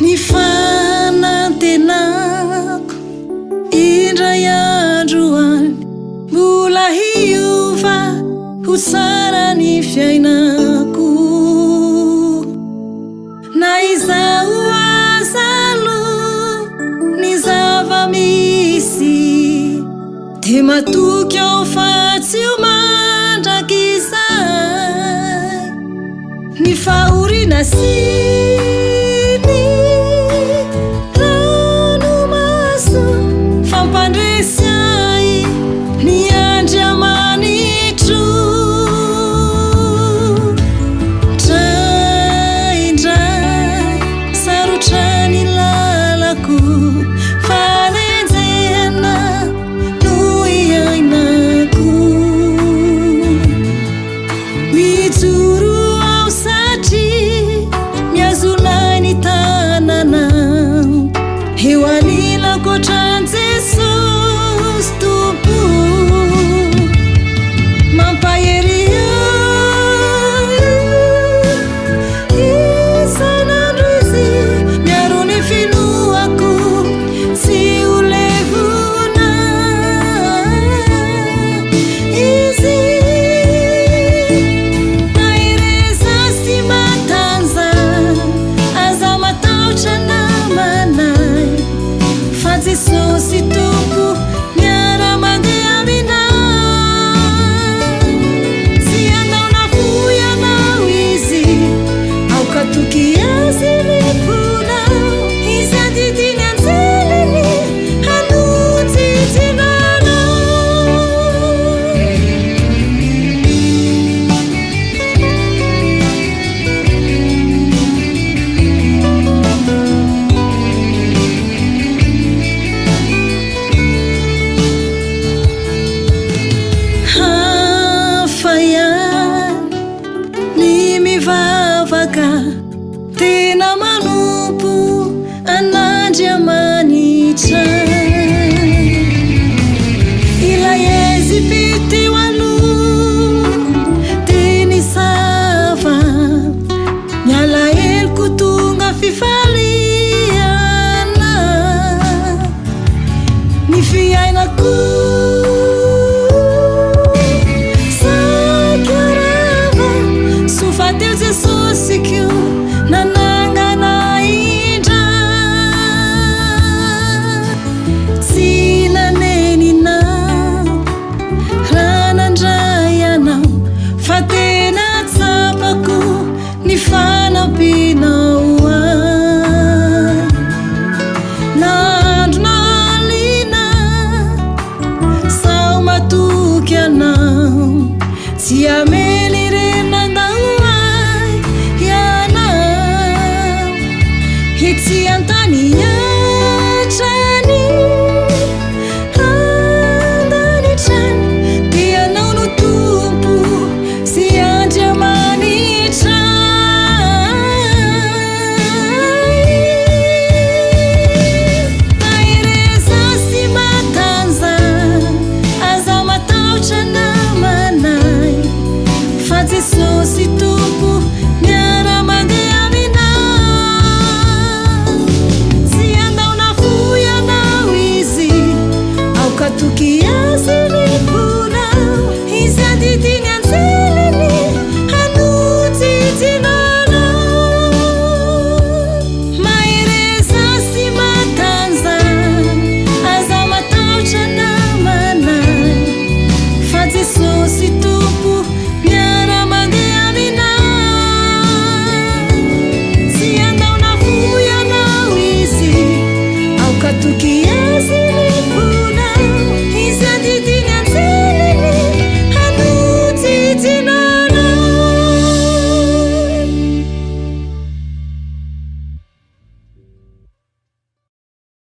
Ny fanantenako indray andro any mbola hiova ho tsara ny fiainako na izao azalo ny zava-misy de matoky ao fa tsy ho mandraky izay ny fahoriana sy ny ranomaso fampandresy ay ny andry amanitro draindray sarotra ny lalako fanenjehana no iainako mijoro ao satria miazolay ny tananao eo anilako otrany Jesosy tompo mampahery isanandro izy miaro ny finoako tsy ho levona izy naireza sy matanja aza matahotra namanay fa Jesosy tompo miara mandeha aminay tsy anao nafoy anao izy aoka toky azy lefonao izy adidiny anjeliny hanojijinanao hafa ihany ny mivavaka tena manompo an'Andriamanitra ilay ezipity aloha dia nisava miala heliko tonga fifaliana ny fiainako sakarava sofateo Jesosy kio nanangana indra tsy naneninao raha nandray anao fa tena tsapako ny fanampinao ay nahandro naliana sao matoky anao tsy amely renandao ay ianao itsy antany atra